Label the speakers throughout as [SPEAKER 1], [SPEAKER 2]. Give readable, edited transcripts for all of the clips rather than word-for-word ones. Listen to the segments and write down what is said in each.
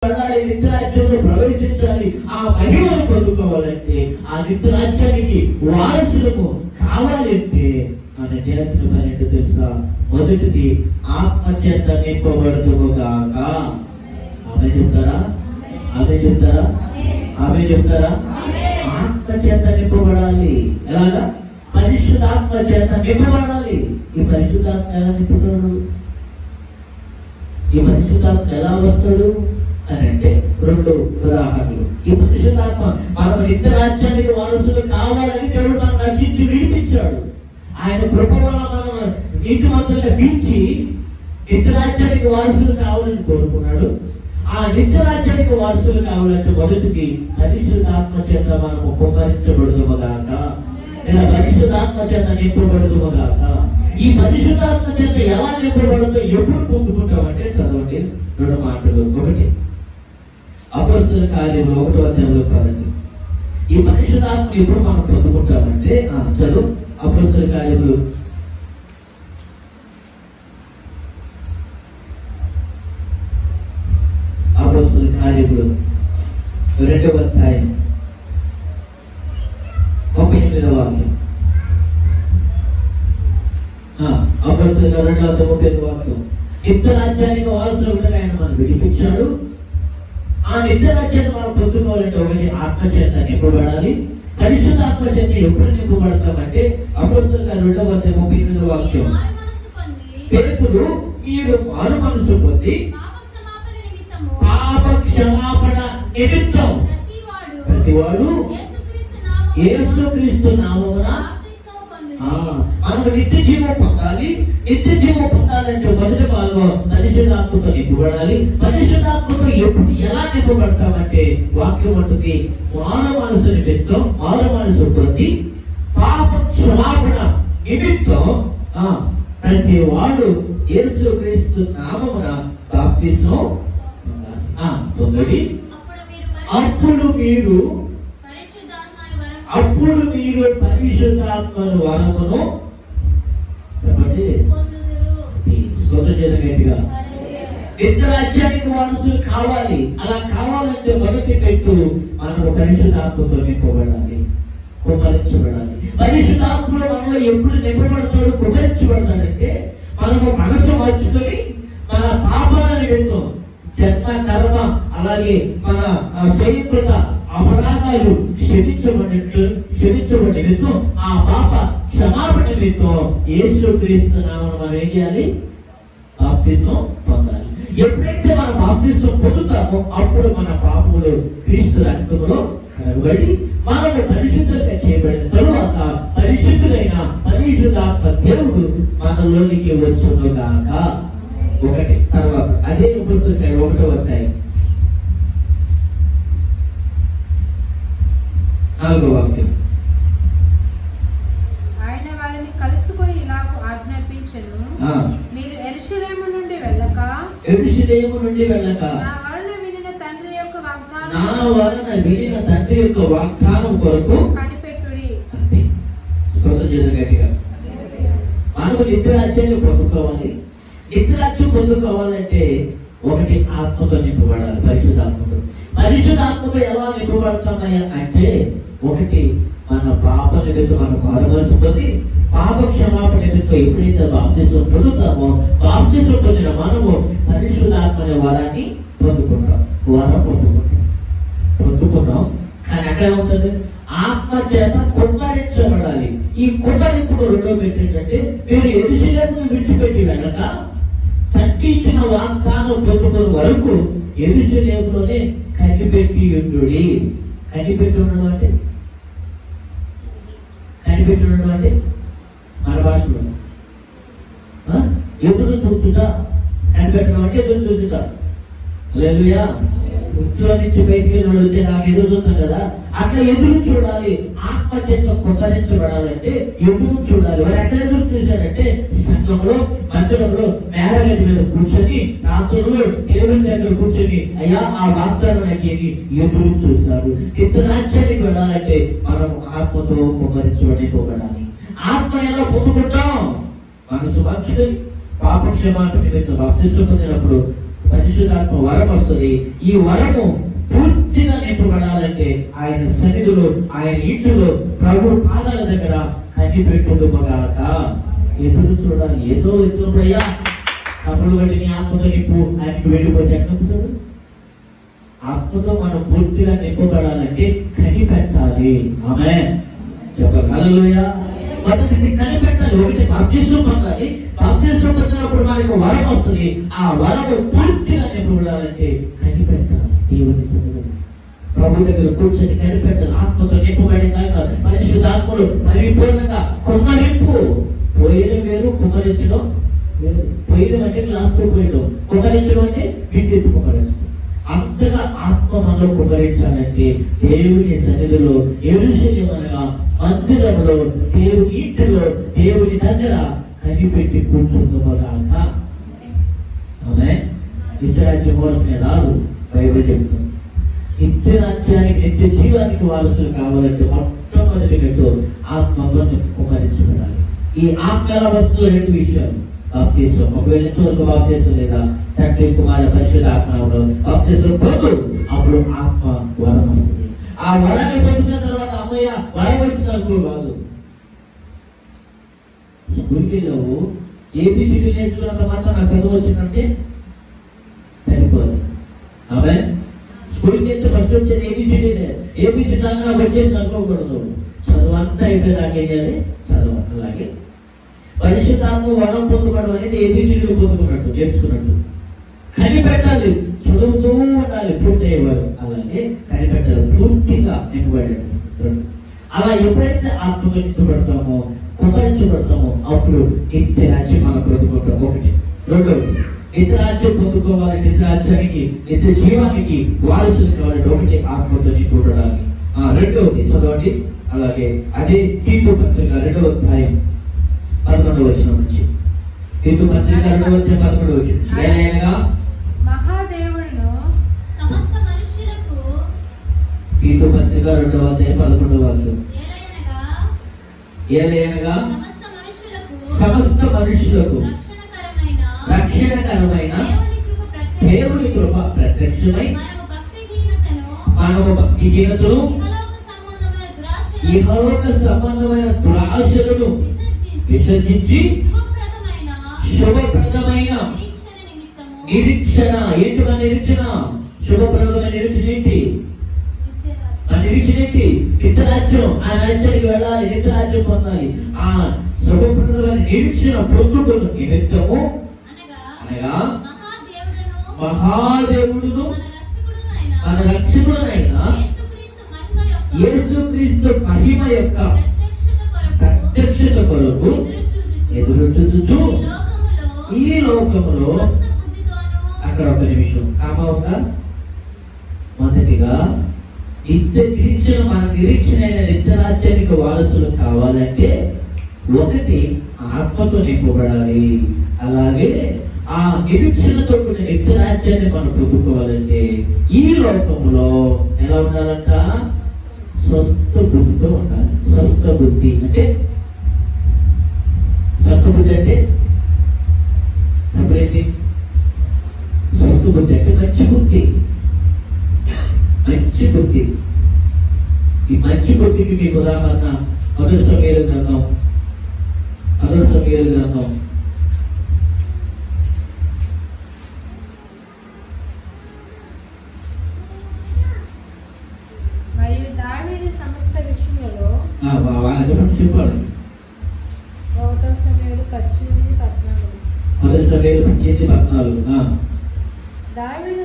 [SPEAKER 1] నిత్యరాజ్యంలో ప్రవేశించాలి, ఆ మహిమను పొందుకోవాలంటే, ఆ నిత్యరాజ్యానికి వారసులకు కావాలంటే మన చేసిన పని ఏంటో తెలుసా? మొదటిది ఆత్మచేత నింపబడుతుగాక. ఆమె చెప్తారా? ఆమె చెప్తారా? ఆమె చెప్తారా? ఆత్మచేత నింపబడాలి. ఎలాగా? పరిశుద్ధాత్మ చేత నింపబడాలి. ఈ పరిశుద్ధాత్మ ఎలా నింపుతాడు? ఈ పరిశుద్ధాత్మ ఎలా వస్తాడు అని అంటే రెండు ఉదాహరణలు. ఈ పరిశుద్ధాత్మ మన నిత్యరాజ్యానికి వారసులు కావాలని దేవుడు మనం రక్షించి విడిపించాడు. ఆయన కృప వల్ల మనం నీతిమంతులుగా తీర్చి నిత్యరాజ్యానికి వారసులు కావాలని కోరుకున్నాడు. ఆ నిత్యరాజ్యానికి వారసులు కావాలంటే మొదటిది పరిశుద్ధాత్మ చేత మనము కుమ్మరించబడుదుమగాక, లేదా పరిశుద్ధాత్మ చేత నింపబడుదుమగాక. ఈ పరిశుద్ధాత్మ చేత ఎలా నింపబడుతుందో ఎప్పుడు పొందుకుంటామంటే చదవండి రెండు మాటలు. ఒకటి అపొస్తలుల కార్యములు 1వ అధ్యాయంలో పదండి. ఈ పరిశుద్ధాత్మ ఎప్పుడు మనం పొందుకుంటామంటే చదువు. అపొస్తలుల కార్యములు 2వ అధ్యాయం 38వ వాక్యం. అపొస్తలుల 2:38వ వాక్యం. నిత్యరాజ్యానికి వారసులుగా ఆయన మనం విడిపించాడు. ఆ నిత్యరాజ్యాన్ని మనం పొందుకోవాలంటే ఒకటి ఆత్మచేత నింపబడాలి. పరిశుద్ధాత్మ చేత ఎప్పుడు నింపబడతామంటే అపొస్తలుల 2:38వ వాక్యం. పేతురు మీరు మారు మనసు పొంది పాప క్షమాపణ నిమిత్తం ప్రతివాడు యేసుక్రీస్తు నామమున మనము నిత్య జీవం పొందాలి. నిత్య జీవం పొందాలంటే మొదటి భాగం పరిశుద్ధాత్మతో నింపబడాలి. పరిశుద్ధాత్మతో ఎప్పుడు ఎలా నింపబడతామంటే వాక్యం ఉంటుంది, మారు మనసు నిమిత్తం మారు మనసు పొంది పాప క్షమాపణ నిమిత్తం ప్రతి వాడు యేసుక్రీస్తు నామమున బాప్తిస్మం పొందండి. అప్పుడు మీరు పరిశుద్ధాత్మ వరమును నిత్యరాజ్యానికి వారసులు కావాలి. అలా కావాలంటే మొదటి పెట్టు మనము పరిశుద్ధాత్మతో నింపబడాలి, కుమ్మరించబడాలి. పరిశుద్ధాత్మలో మనలో ఎప్పుడు నింపబడతాడు, కుమ్మరించబడతాడంటే మనము మనసు మార్చుకొని మన పాపాలను నిమిత్తం జన్మ కర్మ అలాగే మన స్వయంకృత అపరాధాలు క్షమించబడి నిమిత్తం ఆ పాప క్షమాపణ నిమిత్తం యేసుక్రీస్తు నామమున మనం ఏం చేయాలి? బాప్తిస్మం పొందాలి. ఎప్పుడైతే మనం బాప్తిస్మం పొందుతామో అప్పుడు మన పాపములు క్రీస్తు రక్తములో కడగబడి మనము పరిశుద్ధంగా చేయబడిన తరువాత పరిశుద్ధులైన పరిశుద్ధాత్మ దేవుడు మనలోనికి వచ్చునుగాక. ఒకటి. తర్వాత అదే పుస్తకాలు 1వ అధ్యాయం 4వ వాక్యం.
[SPEAKER 2] ఆయన వారిని కలుసుకొని ఇలాగ ఆజ్ఞాపించెను, మీరు యెరూషలేము నుండి వెళ్ళక నా వలన వినిన తండ్రి యొక్క వాగ్దానం కొరకు కనిపెట్టుడి.
[SPEAKER 1] మనము నిత్యరాజ్యాన్ని పొందుకోవాలి. నిత్యరాజ్యం పొందుకోవాలంటే ఒకటి ఆత్మతో నింపబడాలి, పరిశుద్ధాత్మతో. పరిశుద్ధాత్మతో ఎలా నింపబడతామయ్యా అంటే ఒకటి మన పాప నిమిత్తం మనం మారుమనసు పొంది పాప క్షమాపణ నిమిత్తం ఎప్పుడైతే బాప్తిస్మం పొందుతామో బాప్తిస్మం పొందిన మనము పరిశుద్ధాత్మ అనే వరాన్ని పొందుకుంటాం. కానీ అక్కడ ఏమవుతుంది? ఆత్మ చేత కుమ్మరించబడాలి. ఈ కుమ్మరింపుడు రెండో పెట్టేటంటే మీరు యెరూషలేమును విడిచిపెట్టి వెళ్ళక తండ్రి ఇచ్చిన వాగ్దానం పొందుకునే వరకు యెరూషలేములోనే కనిపెట్టి ఉండుడి. కనిపెట్టి ఉండడం అంటే మన భాషలో ఎదురు చూచుట. కనిపెట్టడం అంటే ఎదురు చూచుట. హల్లెలూయా. ఇంట్లో నుంచి బయటికి వచ్చే నాకు ఎదురు చూస్తాం కదా, అట్లా ఎదురు చూడాలి. ఆత్మ చేత కుమ్మరించబడాలంటే ఎదురు చూడాలి. వాడు ఎక్కడ ఎదురు చూశాడంటే సంఘంలో మందిరంలో మేడగడ్డి మీద కూర్చొని రాత్రులు దేవుని దగ్గర కూర్చొని అయ్యా ఆ వాగ్దానం ఎదురు చూస్తాడు. నిత్యరాజ్యానికి వెళ్ళాలంటే మనం ఆత్మతో కుమ్మరించబడాలి. ఆత్మ ఎలా పొందుకుంటాం? మనసు మార్చుకొని పాప క్షమాపణ నిమిత్తం బాప్తిస్మం పొందినప్పుడు పరిశుద్ధాత్మ వరం వస్తుంది. ఈ వరము పూర్తిగా నింపబడాలంటే ఆయన సన్నిధిలో, ఆయన ఇంటిలో, ప్రభు పాదాల దగ్గర కనిపెట్టుగాక ఎదురు చూడాలి. ఏదో వచ్చినప్పుడయ్యా కబులు బట్టి నీ ఆత్మతో నింపు, ఆయనకి వెళ్ళిపోతే ఎక్కడుంటాడు? ఆత్మతో మనం పూర్తిగా నింపబడాలంటే కనిపెట్టాలి. ఆమేన్ చెప్పాలి. హల్లెలూయా. మొదటిది కనిపెట్టాలి. ఒకటి బాప్తిస్మం పొందాలి. బాప్తిస్మం పొందినప్పుడు మనకు వరం వస్తుంది. ఆ వరము పూర్తిగా నింపబడాలంటే కనిపెట్టాలి. దేవుని సన్నిధిలో ప్రభు దగ్గర కూర్చొని కనిపెట్టాలి. ఆత్మతో నింపబడినాక పరిశుద్ధాత్మలు పరిపూర్ణంగా కుమ్మరింపు. పోయడం వేరు, కుమ్మరించడం వేరు. పోయడం అంటే గ్లాస్తో పోయడం, కుమ్మరించడం అంటే విద్యుత్ కుమ్మరించడం. అంతగా ఆత్మ మనలో కుమ్మరించాలంటే దేవుని సన్నిధిలో, యెరూషలేము అనగా మందిరంలో, దేవుని ఇంటిలో, దేవుని దగ్గర కనిపెట్టి కూర్చుందాక. ఆమేన్. నిత్యరాజ్య మూలమే రాదు బైబిల్ చెప్తుంది. నిత్య రాజ్యానికి, నిత్య జీవానికి వారసులు కావాలంటే మొట్టమొదటిగా ఆత్మతో కుమ్మరించబడాలి. ఈ ఆత్మ ఎలా వస్తుందో రెండు విషయాలు. బాప్తిస్మం, ఒకవేళ ఇంతవరకు బాప్తిస్మం లేదా తండ్రి కుమార పరిశుద్ధాత్మలో బాప్తిస్మం పొందు, అప్పుడు ఆత్మ వరం వస్తుంది. ఆ వరాన్ని పొందిన తర్వాత అమ్మయ్య వరం వచ్చినప్పుడు కాదు. స్కూల్కిలో ఏబిసిడి నేర్చుకున్నంత మాత్రం నాకు చదువు వచ్చిందంటే సరిపోదు. ఆమేన్. స్కూల్కి వెళ్తే ఫస్ట్ వచ్చేది ఏబిసిడి. ఏబిసిడి దాకా నాకు వచ్చేసి అనుకోకూడదు. చదువు అంతా అయిపోయేదాకా ఏం చేయాలి? చదువు అలాగే పరిశుద్ధాత్మ వరం పొందుకోవడం అనేది ఏబిసిడీలు పొందుకున్నట్టు, నేర్చుకున్నట్టు. కనిపెట్టాలి, చదువుతూ ఉండాలి పూర్తి అయ్యేవారు. అలాగే కనిపెట్టాలి, పూర్తిగా నింపబడేటట్టు. అలా ఎప్పుడైతే ఆత్మకరించబడతామో, కుమరించబడతామో అప్పుడు నిత్య రాజ్యం మనం పొందుకుంటాం. ఒకటి. రెండవది, నిత్య రాజ్యం పొందుకోవాలి. నిత్య రాజ్యానికి, నిత్య జీవానికి వారసులు కావాలి. ఒకటి ఆత్మతో నింపబడాలి. రెండవది చదవండి. అలాగే అదే తీతు పత్రిక 2వ అధ్యాయం 11వ వచనం నుంచి. తీతు పత్రిక 2వ అధ్యాయం 11వ వచనం. ఏలయనగా
[SPEAKER 2] మహాదేవుడును సమస్త మనుష్యులకు.
[SPEAKER 1] తీతు పత్రిక 2వ అధ్యాయం 11వ వాక్యం. ఏలయనగా సమస్త మనుష్యులకు రక్షణకరమైన దేవుని కృప ప్రత్యక్షమై మనము భక్తిహీనతను, ఇహలోక సంబంధమైన దురాశలను విసర్జించి శుభప్రదమైన నిరీక్షణ. ఏంటి మన నిరీక్షణ? శుభప్రదమైన నిరీక్షణ ఏంటి? మన నిరీక్షణ ఏంటి? నిత్యరాజ్యం. ఆ రాజ్యానికి వెళ్ళాలి, నిత్యరాజ్యం పొందాలి. ఆ శుభప్రదమైన నిరీక్షణ పొందుకున్న నిమిత్తము అనగా మహాదేవుడును మన రక్షకుడునైన యేసుక్రీస్తు మహిమ యొక్క ప్రత్యక్షత కొరకు ఎదురు చూచుచు ఈ లోకములో. అక్కడ ఒక నిమిషం కామవుతా. మొదటిగా నిత్య నిరీక్షణ, మన నిరీక్షణ అయిన నిత్య రాజ్యానికి వారసులు కావాలంటే ఒకటి ఆత్మతో నింపబడాలి. అలాగే ఆ నిరీక్షణతో కూడిన నిత్య రాజ్యాన్ని మనం పొందుకోవాలంటే ఈ లోకంలో ఎలా ఉండాలంట? స్వస్థ బుద్ధితో ఉండాలి. స్వస్థ బుద్ధి అంటే, స్వస్థ బుద్ధి అంటే అప్పుడేంటి? స్వస్థ బుద్ధి అంటే మంచి బుద్ధి. మంచి బుద్ధి. ఈ మంచి బుద్ధికి మీకు ఉదాహరణ మొదటి సమయాల గ్రంథం
[SPEAKER 2] 1
[SPEAKER 1] చెప్పాలి. మొదటి సమయాలు 18:14.
[SPEAKER 2] దావీదు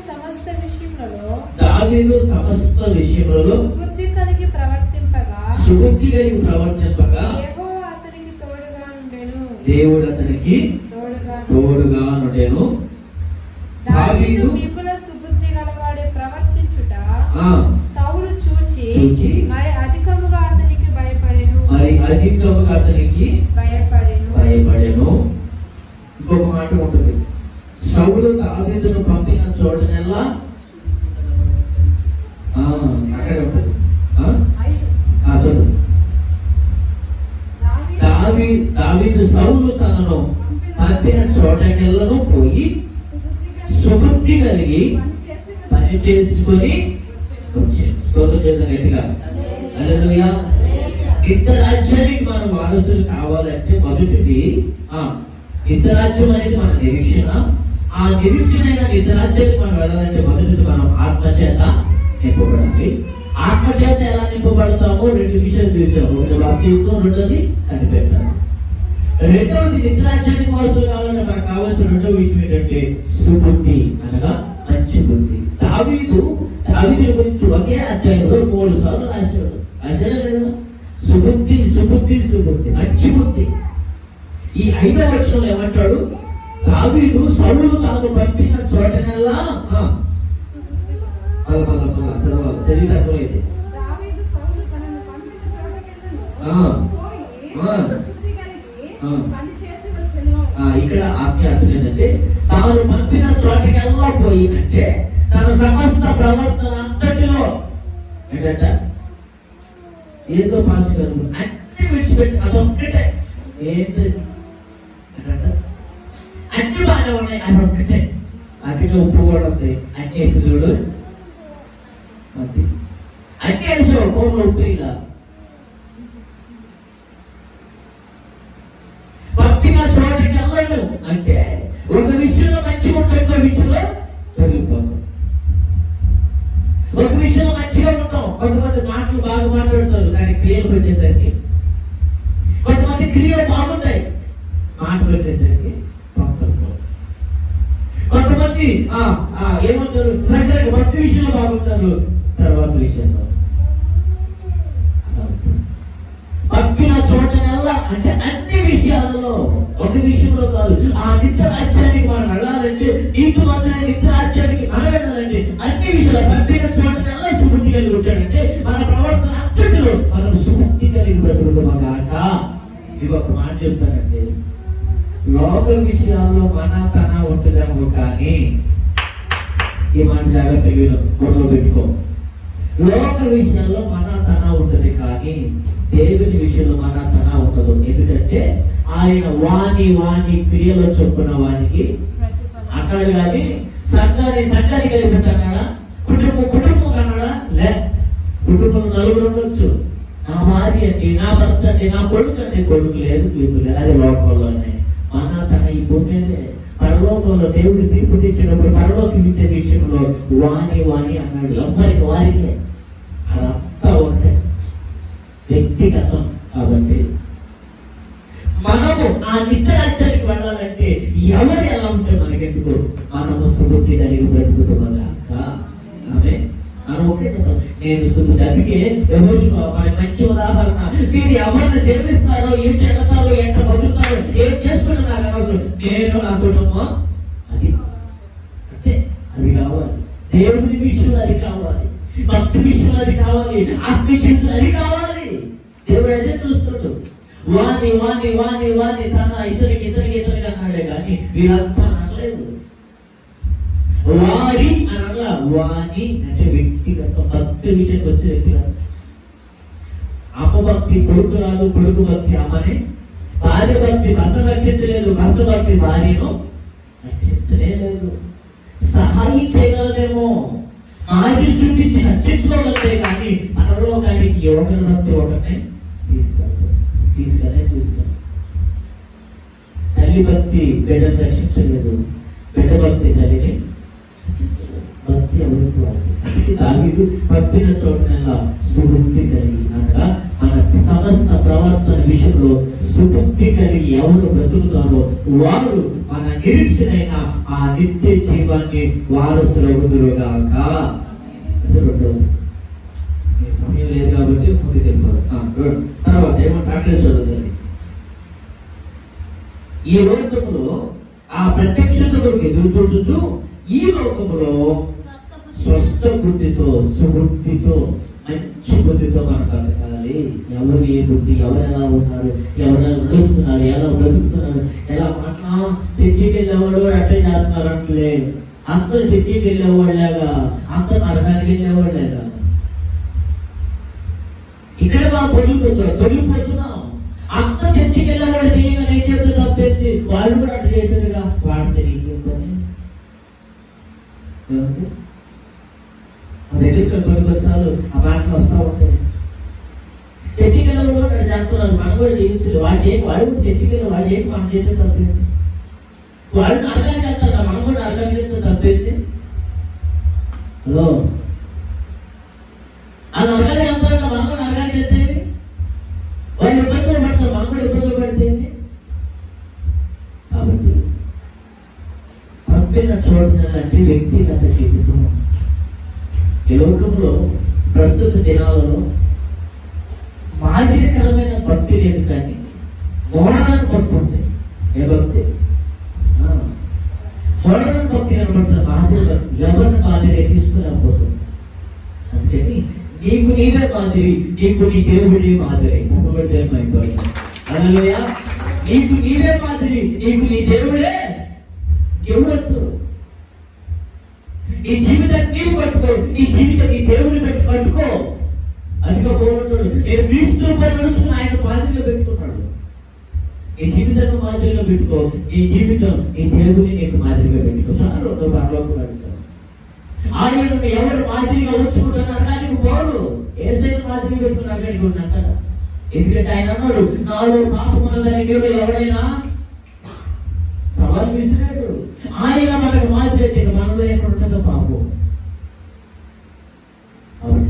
[SPEAKER 2] సమస్త విషయములలో సుబుద్ధి కలిగి ప్రవర్తింపగా
[SPEAKER 1] దేవుడు అతనికి తోడుగా నుండెను.
[SPEAKER 2] దావీదు మిగుల సుబుద్ధి గలవాడే ప్రవర్తించుట సౌలు చూచి మరి అధికముగా అతనికి భయపడెను.
[SPEAKER 1] ఇంకొక మాట ఉంటుంది. సౌలు దావీదును పంపిన చోటనెల్లా అక్కడ ఉంటుంది. దావీదు సౌలు తనను పంపిన చోటకెళ్ళను పోయి సుబుద్ధి సుబుద్ధి కలిగి పని చేసుకొని వచ్చాను. స్తోత్రం చేద్దాం గట్టిగా. హల్లెలూయా. నిత్య రాజ్యానికి మనం వారసులు కావాలంటే మొదటిది నిత్య రాజ్యం అనేది మన నిరీక్షణ. ఆ నిరీక్షణ నిత్య రాజ్యానికి మనం వెళ్ళాలంటే మొదటిది మనం ఆత్మచేత నింపబడాలి. ఆత్మచేత ఎలా నింపబడతామో రెండు విషయాలు చూసాము. ఒకటి బాప్తిస్మం, రెండోది కనిపెట్టాలి. రెండవది నిత్య రాజ్యానికి వారసులు కావాలంటే మనకు కావాల్సిన రెండో విషయం ఏంటంటే సుబుద్ధి, అనగా మంచి బుద్ధి. దావీదు గురించి ఒకే అధ్యాయంలో 3 సార్లు రాశాడు. సుబుద్ధి సుబుద్ధి సుబుద్ధి, మంచి బుద్ధి. ఈ 5వ వచనంలో ఏమంటాడు? దావీదు సౌలు తాను పంపిన చోటనల్లా చదివితే అర్థమైతే ఇక్కడ ఆజ్ఞార్థం ఏంటంటే తాను పంపిన చోటకెల్లా పోయిందంటే తన సమస్త ప్రవర్తన అంతటిలో ఏంటంట ఏదో పాస్ గారు అన్ని విడిచిపెట్టి అదొక్కటే ఏంటి అన్ని బాగానే ఉన్నాయి, అదొక్కటే అట్టిగా ఉప్పు కూడా ఉంది. అన్ని వేసి చూడు, అన్ని వేసి కోపంలో ఉప్పు ఇలా పంపిన చోటకి వెళ్ళను అంటే ఒక విషయంలో మంచిగా ఉంటాం, ఇంకో విషయంలో తొలగిపోతాం. ఒక విషయంలో మంచిగా ఉంటాం, కొంతమంది మాటలు బాగా మాట్లాడతారు కానీ క్రియలు వచ్చేసరికి, కొంతమంది క్రియలు బాగుంటాయి మాటలు వచ్చేసరికి కొంతమంది ఏమంటారు మొదటి విషయంలో బాగుంటారు, తర్వాత విషయంలో పంపిన చోటనల్లా అంటే అన్ని విషయాలలో ఒక విషయంలో కాదు. ఆ నిత్య రాజ్యానికి మనం వెళ్ళాలంటే నీతిమంతుడైన నిత్య రాజ్యానికి మనం వెళ్ళాలంటే అన్ని విషయాలు పంపిన చోటనల్లా సుబుద్ధి కలిగి వచ్చాడంటే మన ప్రవర్తన అంతటిలో మనం సుబుద్ధి కలిగి బ్రతుకుతామగాక. ఇది ఒక మాట చెప్తానంటే లోక విషయాల్లో మన తన ఉంటుందేమో కానీ ఈ మాట జాగ్రత్తగా గొడవ పెట్టుకో. లోక విషయాల్లో మన తన ఉంటుంది కానీ దేవుని విషయంలో మన తన ఉండదు. ఎందుకంటే ఆయన వాణి క్రియలో చొప్పున వానికి అక్కడ కానీ సంఘాన్ని కలిపి అన్నాడా, కుటుంబం అన్నాడా? లే, కుటుంబం నలుగురు ఉండొచ్చు. నా భార్య అండి, నా భర్త అండి, నా కొడుకు అండి, కొడుకు లేదు, లేదు అది లోకంలోనే. మన తన ఈ భూమి పరలోకంలో దేవుడు తీర్పు తెచ్చినప్పుడు పరలోకి ఇచ్చే విషయంలో వాణి అన్నాడు. ఎవరికి వారికి అదంతా ఒకటే, వ్యక్తిగతం. కాబట్టి మనము ఆ నిత్య రాజ్యానికి వెళ్ళాలంటే ఎవరు ఎలా ఉంటే మనకెందుకు, మనము సుబుద్ధి కలిగి బ్రతుకుతామన్నాక మనం ఒకే కదా. నేను సుబుద్ధి, అందుకే మంచి ఉదాహరణ. మీరు ఎవరిని సేవిస్తారో, ఏంటి వెళ్తారో, ఎంత బతుకుతారో, ఏం చేసుకుని నాకు అనవసరం. నేను నా కుటుంబం అది అంటే అది కావాలి. దేవుని విషయంలో అది కావాలి, భక్తి విషయంలో అది కావాలి, ఆత్మ జీవితంలో అది కావాలి. దేవుడు అదే చూస్తున్నాడు. వాణి తన ఇతరికి అన్నాడే కానీ వీళ్ళంతా అనలేదు. వారి అనగా వాణి అంటే వ్యక్తిగత భక్తి విషయానికి వస్తే వ్యక్తిగత. అమ్మ భక్తి కొడుకు రాదు, కొడుకు భక్తి అమ్మని, భార్య భక్తి భర్త రక్షించలేదు, భర్త భక్తి భార్యను రక్షించలేదు. సహాయం చేయగలదేమో, మాజీ చూపించి రక్షించుకోగలదే కానీ పరలోకానికి యోగన భక్తి ఒకటే తీసుకెళ్ళే చూసుకో. తల్లి భక్తి బిడ్డను రక్షించలేదు, బిడ్డ భక్తి తల్లిని భక్తి ఎవరికి దావీదు పంపిన చోటనల్లా సుబుద్ధి కలిగి అనగా మన సమస్త ప్రవర్తన విషయంలో సుబుద్ధి కలిగి ఎవరు బ్రతుకుతారో వారు మన నిరీక్షణైన ఆ నిత్య జీవాన్ని వారసులవుదురుగాక. సమయం లేదు కాబట్టి ముందుకు వెళ్ళిపోతాం. తర్వాత ఏమంటే చదువుతుంది. ఈ లోకములో ఆ ప్రత్యక్షత కొరకు ఎదురు చూచుచు ఈ లోకములో స్వస్థ బుద్ధితో సుబుద్ధితో మంచి బుద్ధితో మనం బతకాలి. ఎవరు ఏ బుద్ధి, ఎవరు ఎలా ఉన్నారు, ఎవరు నడుస్తున్నారు, ఎలా బ్రతుకుతున్నారు, ఎలా మాట్లా చర్చికి వెళ్ళేవాడు అట్టే చేస్తున్నారు అంటే అందరూ చర్చికి వెళ్ళేవాళ్ళగా, అంత నరకానికి వెళ్ళేవాళ్ళగా. ఇక్కడే మనం తొలిగిపోతున్నాం. అంత చర్చికి వెళ్ళేవాడు చేయమని ఏం చెప్తే తప్పేది, వాళ్ళు కూడా అట్లా చేశారుగా. వాడు తెలియకపోతే దగ్గర కొన్నిసార్లు ఆ మాటలు వస్తూ ఉంటాయి. చర్చికల్లో కూడా చేస్తున్నారు, మనం కూడా జీవించారు. వాడు కూడా చర్చికల్లో వాళ్ళు ఏంటి మనం చేసే తప్పేంటి? వాళ్ళు నరకాలు చేస్తారు, మనం కూడా నరకాలు చేస్తే తప్పేంటి? హలో, ఆ నరకాలు చేస్తారంట, మనం కూడా నరకాలు చేస్తేవి. వాళ్ళు ఇబ్బందులు పడతారు, మనం కూడా ఇబ్బందులు పడితేవి. కాబట్టి పంపిన చూడనంటే వ్యక్తిగత జీవితం. ఈ లోకంలో ప్రస్తుత దినాలలో మాదిరికరమైన భక్తి లేదు, కానీ మోడర్న్ భక్తి ఉంది. ఏ భక్తి? మోడర్న్ భక్తి కనబడుతుంది. మాదిరి భక్తి ఎవరిని మాదిరి తీసుకురాకపోతుంది. అందుకని నీకు నీవే మాదిరి, నీకు నీ దేవుడే మాదిరి. చెప్పబడితే హల్లెలూయా. నీకు నీవే మాదిరి, నీకు నీ దేవుడే ఎవరొద్దు. నీ జీవితాన్ని నీవు కట్టుకో, నీ జీవితం నీ దేవుని పెట్టి కట్టుకో. అదిగా పోగొట్టాడు. నేను క్రీస్తు నడుచుకుని ఆయన మాదిరిగా పెట్టుకున్నాడు. నీ జీవితాన్ని మాదిరిగా పెట్టుకో, నీ జీవితం నీ దేవుని నీకు మాదిరిగా పెట్టుకో. చాలా పరలోకం అడుగుతాడు. ఆయన ఎవరు మాదిరిగా ఉంచుకుంటున్నారు కానీ పోడు. ఏసైనా మాదిరిగా పెట్టుకున్నారు కానీ అంటారా? ఎందుకంటే ఆయన అన్నాడు, నాలో పాపమున్నదని దేవుడు ఎవడైనా సవాల్ విసిరాడు. ఆయన మనకు మాదిరి అయితే మనలో ఎక్కడ ఉంటుందో పాపం.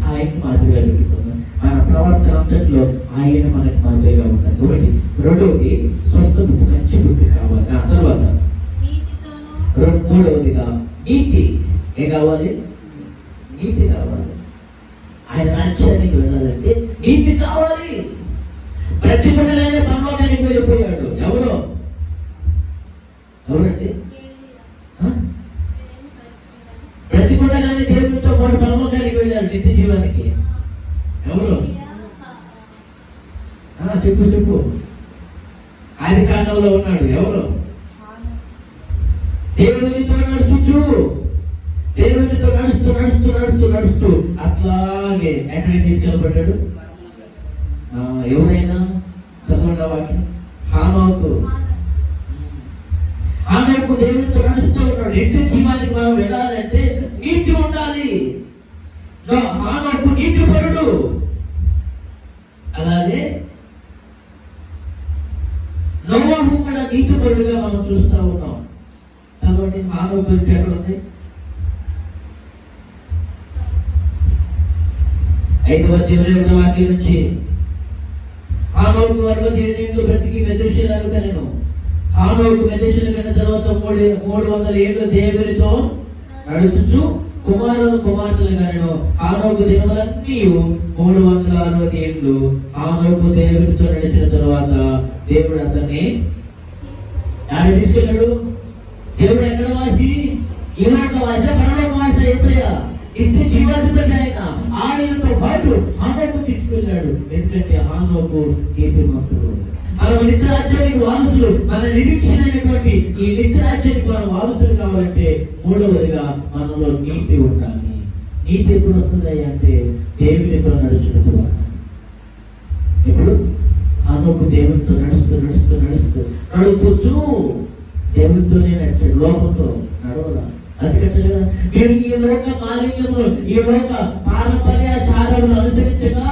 [SPEAKER 1] ఆయన మాదిరిగా పెట్టుకున్నాం. మన ప్రవర్తన అంతట్లో ఆయన మనకు మాదిరిగా ఉంటుంది. ఒకటి. రెండవది, స్వస్థ బుద్ధి, మంచి బుద్ధి కావాలి. ఆ తర్వాత మూడవదిగా నీతి. ఏం కావాలి? నీతి కావాలి. ఆయన రాజ్యానికి వెళ్ళాలంటే నీతి కావాలి. ప్రతి బిడ్డలైన పరలోకానికి వెళ్ళిపోయాడు. ఎవరండి? ప్రతి బిడ్డగానే దేవుడితో పాటు పరలోకానికి వెళ్ళాడు నిత్య జీవానికి. ఎవరు? చెప్పు. ఆది కాండంలో ఉన్నాడు. ఎవరు? దేవునితో నడుచు, దేవునితో నడుస్తూ నడుస్తూ నడుస్తూ నడుస్తూ అట్లాగే ఎక్కడికి తీసుకెళ్ళబడ్డాడు? ఎవరైనా చదవండి వాక్యం. హానోకు దేవునితో నడుస్తూ ఉన్నాడు. నిత్య జీవానికి మనం వెళ్ళాలంటే నీతి ఉండాలి. హానోకు నీతి పరుడు. అలాగే నోవాహు కూడా నీతి పరుడుగా మనం చూస్తూ ఉన్నాం. కాబట్టి హానోకు గురించి ఎక్కడ ఉంది? 5వ అధ్యాయం వాక్యం నుంచి. హానోకు 67 బ్రతికి మెతుషెలను కనెను. హానోకు మెతుషెల కన్న తర్వాత 300 ఏళ్ళు దేవునితో నడుచుచు కుమారులను కుమార్తెలు కనెను. హానోకు దినములన్నీ 360 ఏళ్ళు. హానోకు దేవునితో నడిచిన తర్వాత దేవుడు అతన్ని తీసుకెళ్ళాడు. దేవుడు ఎక్కడ వాసి? ఈ లోక వాసి, పరలోక వాసి. యేసయ్య నిత్య జీవాధిపతి. ఆయనతో పాటు హానోకు తీసుకెళ్ళాడు. ఎందుకంటే హానోకు నీతిమంతుడు. మనం నిత్య రాజ్యానికి వారసులు. మన నిరీక్షణ అయినటువంటి ఈ నిత్య రాజ్యానికి మనం వారసులు కావాలంటే మూడవదిగా మనలో నీతి ఉండాలి. నీతి ఎప్పుడు వస్తుంది అంటే దేవునితో నడుచుకుంటూ. ఇప్పుడు హానోకు దేవునితో నడుస్తూ నడుస్తూ నడుస్తూ నడుచు దేవునితోనే నడిచాడు, లోకంతో నడవలా. అందుకంటే మీరు ఈ లోక మాలిన్యము, ఈ లోక పారంపర్యాచారాలను అనుసరించగా,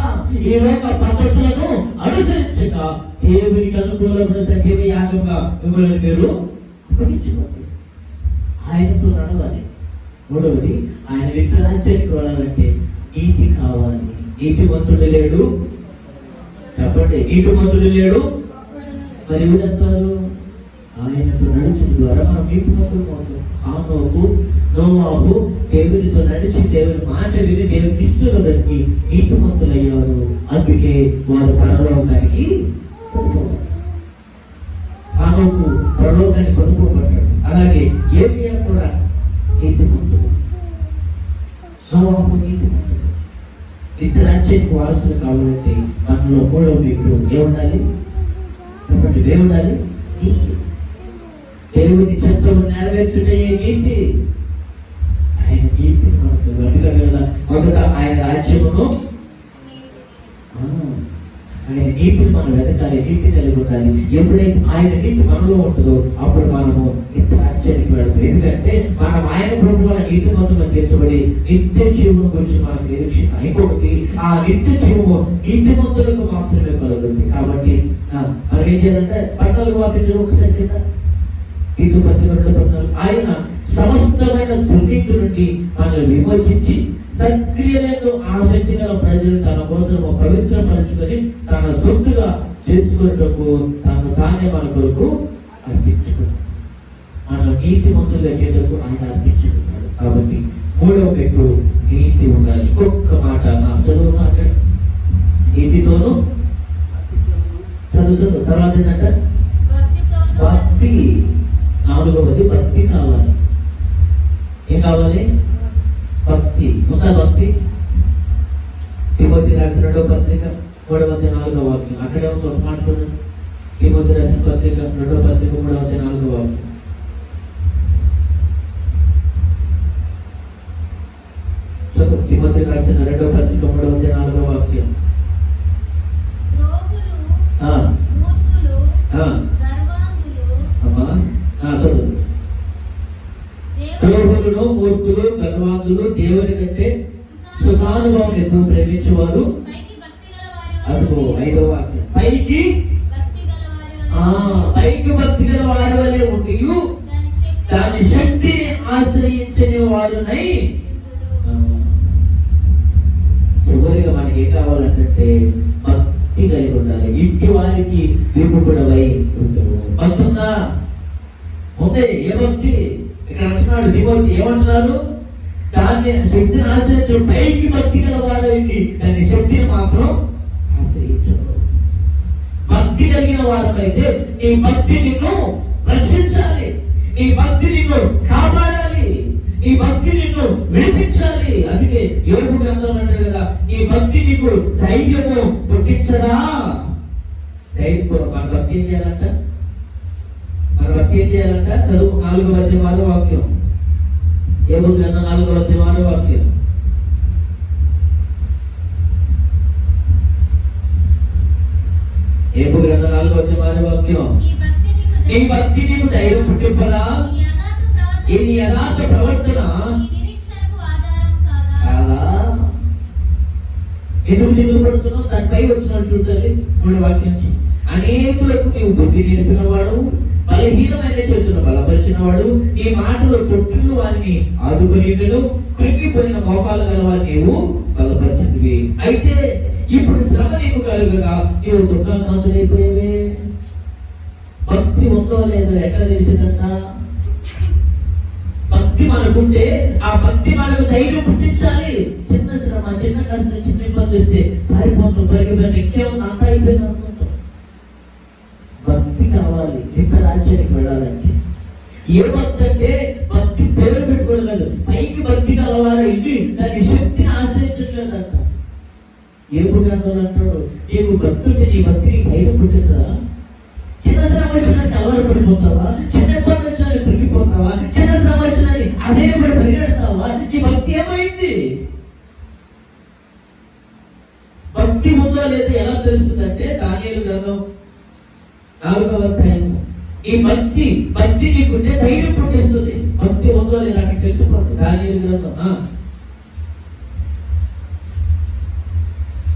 [SPEAKER 1] ఈ లోక పద్ధతులను అనుసరించగా దేవునికి అనుకూలమైన సజీవ యాగంగా మిమ్మల్ని మీరు అప్పగించుకోండి. ఆయనతో నడవాలి. మూడవది, ఆయన విగ్రహానికి వెళ్ళాలంటే నీతి కావాలి. నీతిమంతుడు లేడు. చెప్పండి, నీతిమంతుడు లేడు. మరి ఎవరంటారు? ఆయనతో నడిచిన ద్వారా మనం నీతిమంతులు అవుతాం. హానోకు నోవాహు దేవునితో నడిచి దేవుని మాట విని దేవుని ఇష్టంలో బట్టి నీతిమంతులయ్యారు. అందుకే వారు పరలోకానికి హానోకు పరలోకానికి కొనుక్కోబడ్డాడు. అలాగే ఏలియా కూడా నీతిమంతుడు, నోవాహు నీతిమంతుడు. నిత్య రాజ్యానికి వారసులు కావాలంటే మనలో కూడా మీకు ఏముండాలి? చెప్పండి, ఏముండాలి? దేవుని చిత్తము నెరవేర్చుటే నీతి. ఆయన నీతి మొదట ఆయన రాజ్యమును ఆయన నీతిని మనం వెతకాలి, నీతి కలిగి ఉండాలి. ఎప్పుడైతే ఆయన నీతి మనలో ఉంటుందో అప్పుడు మనము నిత్య రాజ్యానికి వెళ్తాం. ఎందుకంటే మనం ఆయన ప్రభు వల్ల నీతి మొత్తం తీర్చబడి నిత్య జీవనం గురించి మనకు నిరీక్షణ. ఇంకొకటి, ఆ నిత్య జీవము నీతిమంతులకు మాత్రమే కలుగుతుంది. కాబట్టి మనం ఏం చేయాలంటే 14 వాక్యం ఒకసారి కింద నీతి 14 ఆయన సమస్తమైన దుర్నీతి నుండి మనల్ని విమోచించి సక్రియలను ఆసక్తి గల ప్రజలు తన కోసం పవిత్రపరచుకొని తన సొత్తుగా చేసుకున్నటకు తానే మన కొరకు అర్పించుకున్నాడు. మన నీతి మంతుల చేతకు ఆయన అర్పించుకున్నాడు. కాబట్టి 3వ మెట్టు నీతి ఉండాలి. ఇంకొక మాట చదువు మాట్లాడు. నీతితోనూ చదువుతుంది. తర్వాత ఏంటంటే భక్తి. 4వది భక్తి కావాలి. ఏం కావాలి? భక్తి. ఉందా భక్తి? తిమోతి రాసిన 2వ పత్రిక 3:4 వాక్యం. అక్కడే ఉంది ఒక మాట చూడండి. తిమోతి రాసిన పత్రిక 2వ పత్రిక 3:4 వాక్యం. తిమోతి రాసిన 2వ పత్రిక 3:4 వాక్యం. చదువు. ద్రోహులను, మూర్ఖులు, గర్వాంధులు, దేవుని కంటే సుఖానుభవం ఎక్కువ ప్రేమించేవారు. అదిగో 5వ వాక్యం. పైకి భక్తి గల వారి వలె ఉండి దాని శక్తిని ఆశ్రయించని వారునై. చివరిగా మనకి ఏం కావాలంటే భక్తి కలిగి ఉండాలి. ఇంటి వారికి విముఖుడవై ఉంటావు. భక్తి ఉందా? ఉందే. ఏ భక్తి? ఇక్కడ అంటున్నాడు తిమోతి, ఏమంటున్నారు? దాన్ని శక్తిని ఆశ్రయించు. పైకి భక్తి గల వారు దాని శక్తిని మాత్రం ఆశ్రయించు. భక్తి కలిగిన వారైతే నీ భక్తి నిన్ను రక్షించాలి, నీ భక్తి నిన్ను కాపాడాలి, నీ భక్తి నిన్ను విడిపించాలి. అందుకే యోగు గ్రంథం అంటారు కదా, నీ భక్తి నీకు ధైర్యము పుట్టించదా? ధైర్యం. మన భక్తి ఏం చేయాలంట? మన భక్తి ఏం చేయాలంట? చదువు. 4వ వాక్యం. యోగు గ్రంథం 4వ వాక్యం. యోగు గ్రంథం 4వ వాక్యం. నీ భక్తి నీకు ధైర్యం పుట్టింపదా? ఈ యథార్థ ప్రవర్తన కాదా? ఎందుకు దిగులు పడుతున్నావు? దానిపై వచ్చినట్టు చూడాలి. 3వ వాక్యం. అనేకులకు నీవు బుద్ధి నేర్పిన వాడు, బలహీనమైన చేతులను బలపరిచిన వాడు, నీ మాటలు తొట్టులు వారిని ఆదుకునేటను, కృంగిపోయిన మోకాలు గల వారిని నీవు బలపరిచినవి. అయితే ఇప్పుడు శ్రమ నీకు కలుగగా నీవు దుఃఖాంతుడైపోయేవే. భక్తి ఉందో లేదో ఎట్లా తెలిసిందంట? భక్తి మనకుంటే ఆ భక్తి మనకు ధైర్యం పుట్టించాలి. చిన్న శ్రమ, చిన్న కష్టం, చిన్న ఇబ్బంది వస్తే పారిపోతాం, పరిగెత్తాం, ఎక్కేమో అంతా అయిపోయింది అనుకుంటాం. భక్తి కావాలి నిత్య రాజ్యానికి వెళ్ళాలంటే. ఏ భక్తి అంటే భక్తి పేరు పెట్టుకోలేదు, పైకి భక్తి కలవాలి. ఇది దాని శక్తిని ఆశ్రయించట్లేదంట. ఏ గ్రంథంలో అంటాడు, నీకు భక్తి ఉంటే నీ భక్తిని ధైర్యం పుట్టిందా? చిన్న శ్రమ వచ్చినానికి అలవాటు పడిపోతావా? చిన్న ఇబ్బంది వచ్చినానికి పెరిగిపోతావా? చిన్న శ్రమ వచ్చినానికి అదే పడి పరిగెడతావా? నీ భక్తి ఏమైంది? భక్తి ఉందో లేదా ఎలా తెలుస్తుందంటే దానియేలు గ్రంథం 4వ అధ్యాయం. ఈ భక్తి నీకుంటే ధైర్యం పుట్టిస్తుంది. భక్తి ఉందో లేదా నాకు తెలిసిపోతుంది. దానియేలు గ్రంథం.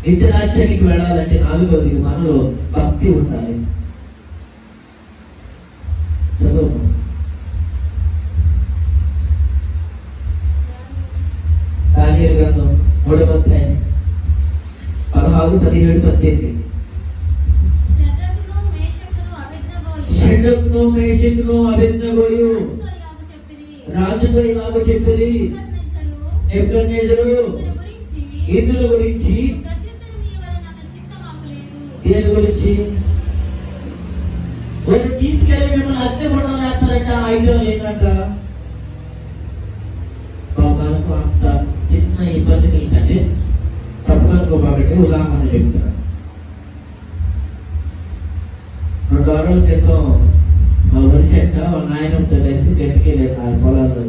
[SPEAKER 1] నిత్య రాజ్యానికి వెళ్ళాలంటే 4వది మనలో భక్తి ఉండాలి. చదువు. దానియేలు గ్రంథం 3వ అధ్యాయం 16, 17, 18. షడ్రకును మేషకును అబేద్నెగోయు రాజుతో ఇలాగ చెప్పిరి, నెబుకద్నెజరు ఇతరుల గురించి. దేని గురించి? వాళ్ళు తీసుకెళ్ళి మిమ్మల్ని అద్దె కూడా వేస్తారంట. ఆయుధం ఏంటంట? బాబాలకు అంత చిన్న ఇబ్బంది ఏంటంటే తప్పనుకోబట్టి ఉదాహరణ చెప్తున్నారు. 2 వారాల క్రితం వచ్చాక వాళ్ళ నాయనంతో కలిసి గట్టికెళ్ళారు ఆ పొలాల్లో.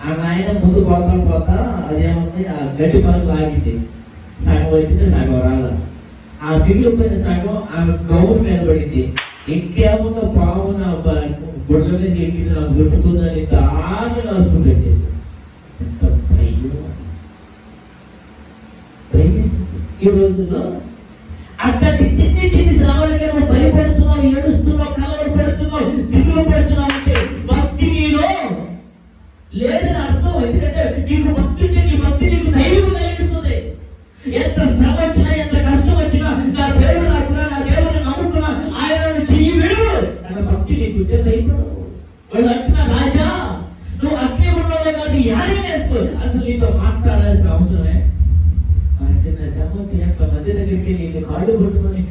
[SPEAKER 1] ఆ నాయన ముందు పోతా అదేముంది, ఆ గడ్డి పనులు ఆగింది. సగం వచ్చింది, సగం రాల. ఆ మిగిలిపోయిన సగం ఆమె గౌరు మీద పడింది. ఇంకేమో పాము నా గుడ్ల మీద ఎక్కి నాకు చుట్టుకుందని ఆమె నడుచుకుని పెట్టేది. ఎంత ఈ రోజుల్లో అట్లాంటి చిన్ని చిన్ని శ్రమలకి నువ్వు భయపడుతున్నావు, ఏడుస్తున్నావు, కలవర పెడుతున్నావు, దిగులు పెడుతున్నావు అంటే భక్తి నీలో లేదని అర్థం. ఎందుకంటే నీకు భక్తి ఉంటే నీ భక్తి నీకు ధైర్యం కలిగిస్తుంది. ఎంత శ్రమ వచ్చినా, ఎంత కష్టం వచ్చినా, నా దేవుడు నాకున్నా, నా దేవుడిని నమ్ముకున్నా, ఆయన చెయ్యి విడు అన్న భక్తి నీకుంటే భయపడవు. వాళ్ళు అంటున్నా, రాజా నువ్వు అగ్ని ఉండవు కాదు, యాడే వేసుకో. అసలు నీతో మాట్లాడాల్సిన అవసరమే. చిన్న శ్రమకి యొక్క మధ్య దగ్గరికి నీకు కాళ్ళు పట్టుకొని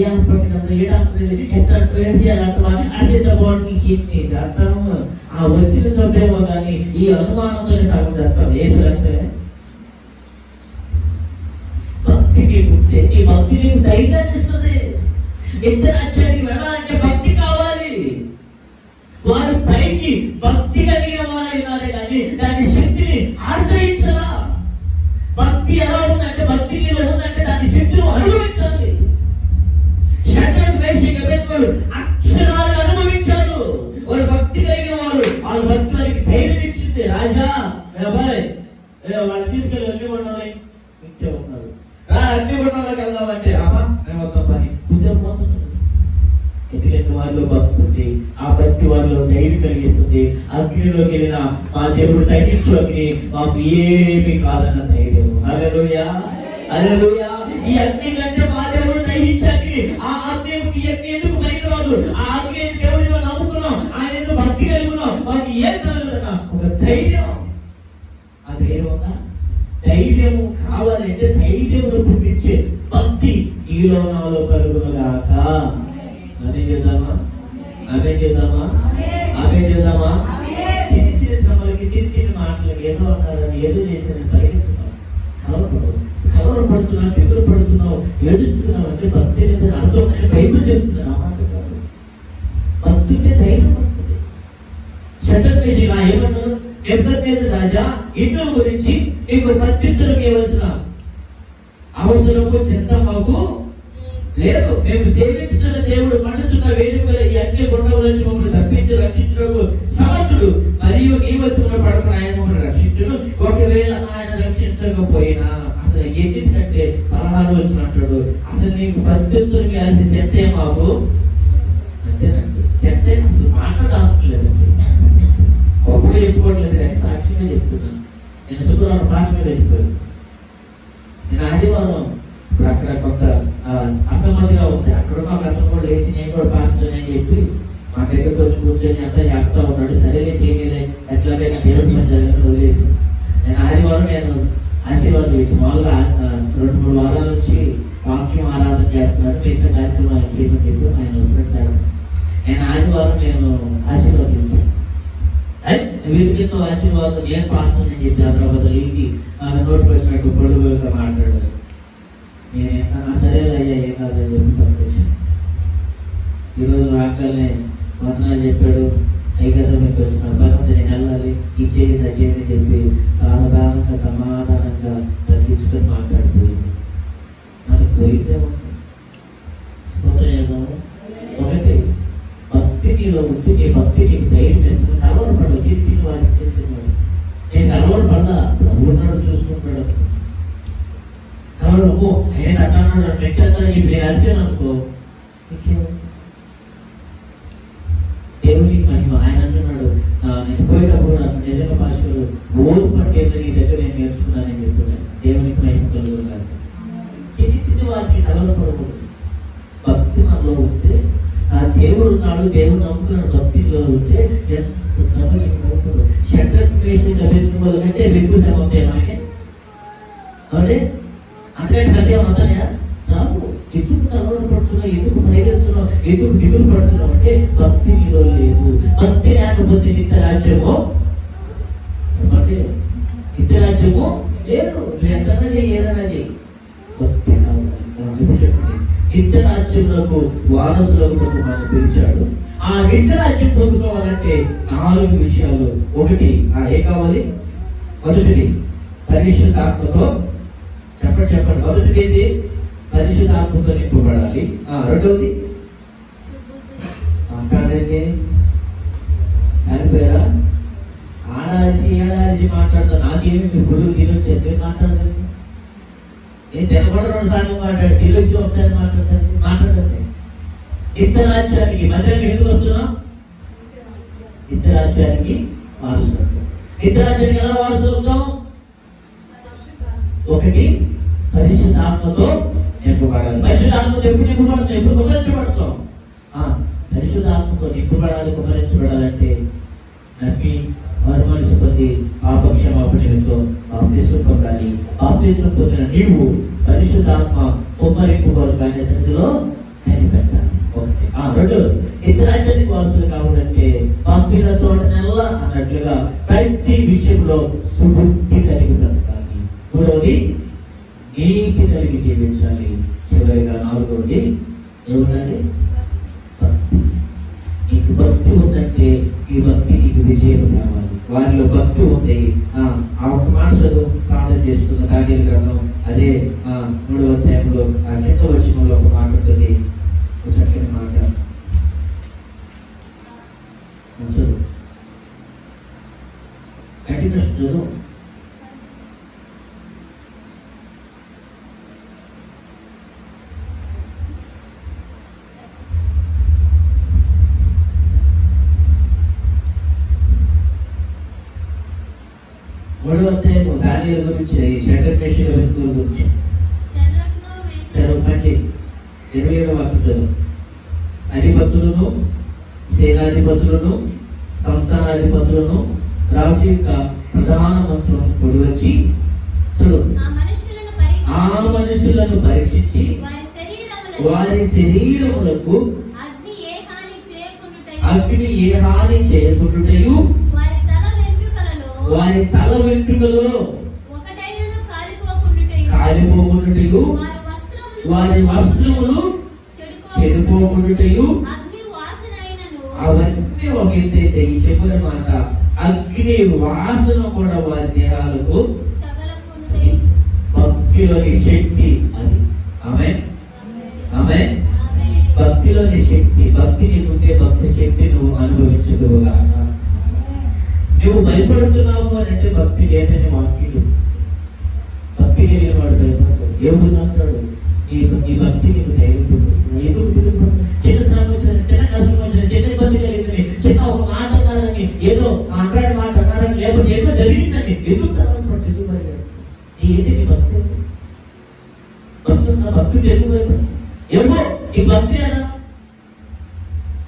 [SPEAKER 1] ఏ హాస్పిటల్ ఏ డాక్టర్ ఎట్లా చేయాలంటా అసలు బాడీకి అర్థము ఆ వచ్చిన చోటేమో కానీ ఈ అనుమానంతో సాగు చేస్తాం. ఏసులంటే భక్తి నీకుంటే ఈ భక్తి నీకు ధైర్యాన్ని ఇస్తుంది. ఇద్దరు అచ్చడికి వెళ్ళాలంటే భక్తి కావాలి. వారు పైకి భక్తి కలిగిన వారైనారే కానీ దాని శక్తిని ఆశ్రయించరా. భక్తి ఎలా ఉందంటే, భక్తి నీలో ఉందంటే దాని శక్తిని అనుభవించాలి. షడ్రక్ మేషక్ అబేద్నెగోలు అక్షరాలు అనుభవించారు. వారు భక్తి కలిగిన వారు. వాళ్ళ భక్తి వారికి ధైర్యం ఇచ్చింది. రాజా వాళ్ళు తీసుకెళ్ళి అగ్నిగుండంలో ఇంతే ఉన్నారు. అగ్నిగుండంలోకి వెళ్దామంటే అమ్మా మేము వద్దాం పని ఉద్యోగం. ఎందుకంటే వారిలో భక్తి ఉంది. ఆ భక్తి వారిలో ధైర్యం కలిగిస్తుంది. అగ్నిలోకి వెళ్ళిన మా దేవుడు తగ్గించు అగ్ని మాకు ఏమి కాదన్న ధైర్యం. హల్లెలూయా, హల్లెలూయా. ఈ అగ్ని కంటే మా దేవుడు దహించే అగ్ని. ఆ అగ్ని ఈ అగ్ని ఎందుకు పనికిరాదు. ఆ అగ్ని దేవుడిలో నమ్ముకున్నాం, ఆయన ఎందుకు భక్తి కలిగి ఉన్నాం. మాకు ఏం కలగదన్నా ఒక ధైర్యం. ఆ ధైర్యం ఉందా? ధైర్యము కావాలంటే ధైర్యమును పుట్టించే భక్తి ఈలో నాలో కలుగునుగాక. అదే చేద్దామా, అదే చేద్దామా, అదే చేద్దామా. చిన్న చిన్న శ్రమలకి చిన్న చిన్న మాటలకి ఏదో అన్నారని ఏదో చేసిన పరిగెత్తున్నావు, కలవరపడుతున్నావు, దిగులు పడుతున్నావు, ఏడుస్తున్నావు అంటే భక్తి అర్థం. బైబిల్ చెప్తున్నాను ఆ మాట కాదు. భక్తి ఉంటే ధైర్యం వస్తుంది. షడ్రక్ మేషక్ ఏమన్నారు? నెబుకద్నెజరు రాజా ఇంద్రుల గురించి నీకు ప్రత్యుత్తరం ఇవ్వాల్సిన అవసరము చింత మాకు లేదు. మేము సేవించుతున్న దేవుడు మండుచున్న వేడుకల ఈ అగ్ని గుండం నుంచి మమ్మల్ని తప్పించి రక్షించడానికి సమర్థుడు. మరియు నీ వస్తువుల పడక ఆయన మమ్మల్ని రక్షించును. ఒకవేళ ఆయన రక్షించకపోయినా అసలు ఎందుకంటే 16 వచ్చినట్టు అసలు నీకు ప్రత్యుత్తరం ఇవ్వాల్సిన చెత్తే మాకు అంతేనండి. చెత్త అసలు మాట్లాడాల్సలేదండి. గొప్పగా చెప్పుకోవట్లేదు కానీ సాక్షిగా చెప్తున్నాను. నేను శుక్రవారం భాషగా చెప్తాను. నేను ఆదివారం ఇప్పుడు అక్కడ కొంత అసమ్మతిగా ఉంది. అక్కడ మా గతం కూడా వేసి నేను కూడా పాస్టర్ అని చెప్పి మా దగ్గరకు వచ్చి కూర్చొని అంతా చేస్తా ఉన్నాడు. సరేలే చేయలే ఎట్లాగైనా దేవుడు పని జరగని వదిలేసి నేను ఆదివారం నేను ఆశీర్వాదం చేసి మామూలుగా 2-3 వారాల నుంచి వాక్యం ఆరాధన చేస్తున్నారు. మిగతా కార్యక్రమం ఆయన చేయమని చెప్పి ఆయన వస్తున్నాడు. నేను ఆదివారం నేను ఆశీర్వాదించాను. వీటితో ఆశీర్వాదం నేను పాస్టర్ అని చెప్పి హైదరాబాద్ వేసి నోటికి వచ్చినట్టు పొడుగుగా మాట్లాడారు. సరే అయ్యా ఏం కాదని చెప్పి పంపించాను. ఈరోజు రాగానే వందనాలు చెప్పాడు. ఐకతకి వచ్చిన భర్త నేను వెళ్ళాలి, ఈ చేయండి అది చేయండి చెప్పి సావధానంగా సమాధానంగా తగ్గించుకొని మాట్లాడిపోయింది. మనకు పోయితే ఒకటి భక్తి నీలో ఉంటే నీ భక్తి నీకు ధైర్యం వేస్తుంది. కలవరు పడవు. చిన్న వాడికి చేసేవాడు నేను కలవరు పడ్డా ప్రభు ఉన్నాడు చూసుకుంటాడు. కలవరు ఆయన అన్నాడు పెట్టేస్తాను ఇప్పుడు నేను అరిసాను అనుకో దేవుడికి మహిమ. ఆయన అంటున్నాడు నేను పోయేటప్పుడు నాకు నిజంగా భాషలు ఓరు పట్టేది నీ దగ్గర నేను నేర్చుకున్నానని చెప్తున్నాను. దేవునికి మహిమ కలుగురు కాదు. చిన్న వారికి కలవరపడకూడదు. భక్తి మనలో ఉంటే ఆ దేవుడు ఉన్నాడు, దేవుడు నమ్ముకున్నాడు. భక్తిలో ఉంటే ఎంత శ్రమ అవుతుంది. షడ్రక్ మేషక్ అబేద్నెగోల కంటే ఎక్కువ శ్రమ అవుతాయి మనకి. అంటే అంతకంటే అదే అవుతాయా రాదు. ఎందుకు కలవరం పడుతున్నావు, ఎందుకు భయపడుతున్నావు, ఎందుకు దిగులు పడుతున్నావు అంటే భక్తి నీలో లేదు. భక్తి లేకపోతే నిత్యరాజ్యము అంటే నిత్యరాజ్యము లేదు. ఎంతనది ఏదన్నది భక్తి కావాలి. నిత్యరాజ్యములకు వారసులకు మనం పిలిచాడు. ఆ నిత్యరాజ్యం పొందుకోవాలంటే 4 విషయాలు. ఒకటి ఏ కావాలి? మొదటిది పరిశుద్ధాత్మతో చెప్పండి. మొదటిది పరిశుద్ధాత్మతో నింపబడాలి. రెండవది మాట్లాడండి. చనిపోయారా? ఏడాది మాట్లాడతా. నాకేమి ఇప్పుడు తినొచ్చి మాట్లాడండి. నేను తినకుండా 2 సార్లు మాట్లాడు, తినొచ్చి ఒకసారి మాట్లాడండి. నిత్యరాజ్యానికి మధ్యలో ఎందుకు వస్తున్నాం? నిత్యరాజ్యానికి వారసులు. నిత్యరాజ్యానికి ఎలా వారసులు అవుతాం? ఒకటి, పరిశుద్ధాత్మతో నింపబడాలి. పరిశుద్ధాత్మతో ఎప్పుడు నింపబడతాం? ఎప్పుడు కుమరించబడతాం? పరిశుద్ధాత్మతో నింపబడాలి. కుమరించబడాలంటే నమ్మి మరుమనసు పొంది పాపక్షమాపణతో బాప్తిస్మం పొందాలి. బాప్తిస్మం పొందిన నీవు పరిశుద్ధాత్మ కుమ్మరింపు కొరకు ఆయన సన్నిధిలో కనిపెట్టాలి. ఒకటి. రెండు, నిత్యరాజ్యానికి వారసులు కావాలంటే పంపిన చోటనల్లా అన్నట్లుగా ప్రతి విషయంలో సుబుద్ధి కలిగి బ్రతకాలి. మూడవది, నీతి కలిగి జీవించాలి. చివరిగా 4వది ఏముండాలి? భక్తి. నీకు భక్తి ఉందంటే ఈ భక్తి నీకు విజయం కావాలి. వారిలో భక్తి ఉంది. ఆ ఒక మాట ప్రార్థన చేసుకున్న దానియేలు గ్రంథం అదే 3వ అధ్యాయంలో 10వ వచనంలో ఒక మాట ఉంటుంది. చక్కని మాట చదువు. కంటిన్యూస్ చదువు. మూడవ అధ్యాయము దానియేలు గురించి, షడ్రక్ మేషక్ అబేద్నెగో గురించి. 27వ వాక్యం. అధిపతులను, సేనాధిపతులను, సంస్థానాధిపతులను, రాజు యొక్క ప్రధాన మంత్రులను కూడి వచ్చి ఆ మనుషులను పరీక్షించి వారి శరీరములకు అగ్ని ఏ హాని చేయకుండుటయు వారి తల వెంట్రుకలలో కాలిపోకుండుటయు వారి వస్త్రములు చెడిపోకుండుటయు. అవన్నీ ఒక ఎత్తైతే ఈ చెప్పిన మాట, అగ్ని వాసన కూడా వారి దేహాలకు. భక్తిలోని శక్తి అది. ఆమేన్, ఆమేన్. భక్తిలోని శక్తి. భక్తి నీకుంటే భక్తి శక్తి నువ్వు అనుభవించదువుగాక. నువ్వు భయపడుతున్నావు అని అంటే భక్తి లేదని వాక్యులు. భక్తి కలిగిన వాడు భయపడతాడు. ఎవరు అంటాడు? ఈ భక్తి నీకు ధైర్యం. చిన్న శ్రమ వచ్చిన, చిన్న కష్టం వచ్చిన, చిన్న ఇబ్బంది కలిగిందని, చిన్న ఒక మాట అన్నారని, ఏదో మాట్లాడే మాట అన్నారని, లేకపోతే ఏదో జరిగిందని ఎందుకు భయపడతాడు? ఏంటి నీ భక్తి? భక్తుడు ఎందుకు భయపడతాడు? ఏమో ఈ భక్తి అలా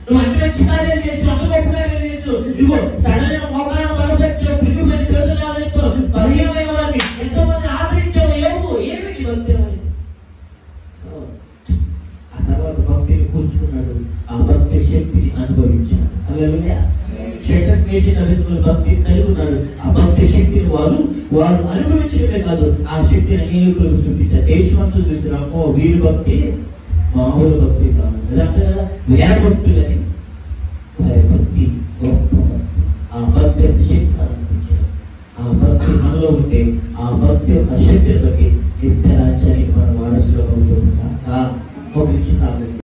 [SPEAKER 1] నువ్వు అన్ని మంచి కార్యాలు చేసి, అంత గొప్ప కార్యాలు చేసు, ఇదిగో సడన్ గా మోకాలను బలపరిచావు, పిలుపుని చేతులతో బలహీనమైన వారిని ఎంతో మంది ఆదరించావు. ఏమి నీ భక్తి? ఆ తర్వాత భక్తిని కూర్చుకున్నాడు, ఆ భక్తి శక్తిని అనుభవించాడు. హల్లెలూయా. షడ్రక్ మేషక్ అబేద్నెగో భక్తి కలిగి ఉన్నాడు. ఆ భక్తి శక్తిని వారు అనుభవించడమే కాదు, ఆ శక్తిని అనేకులకు చూపించారు. దేశమంతా చూసినామో వీరి భక్తి మామూలు భక్తి కాదు. వేర భక్తులని వారి భక్తి గొప్ప భక్తి. ఆ భక్తి యొక్క శక్తి అనుభవించారు. ఆ భక్తి మనలో ఉంటే ఆ భక్తి యొక్క శక్తిని బట్టి నిత్య రాజ్యానికి మనం వారసులు అవుతూ ఉంటాం. ఒక నిమిషం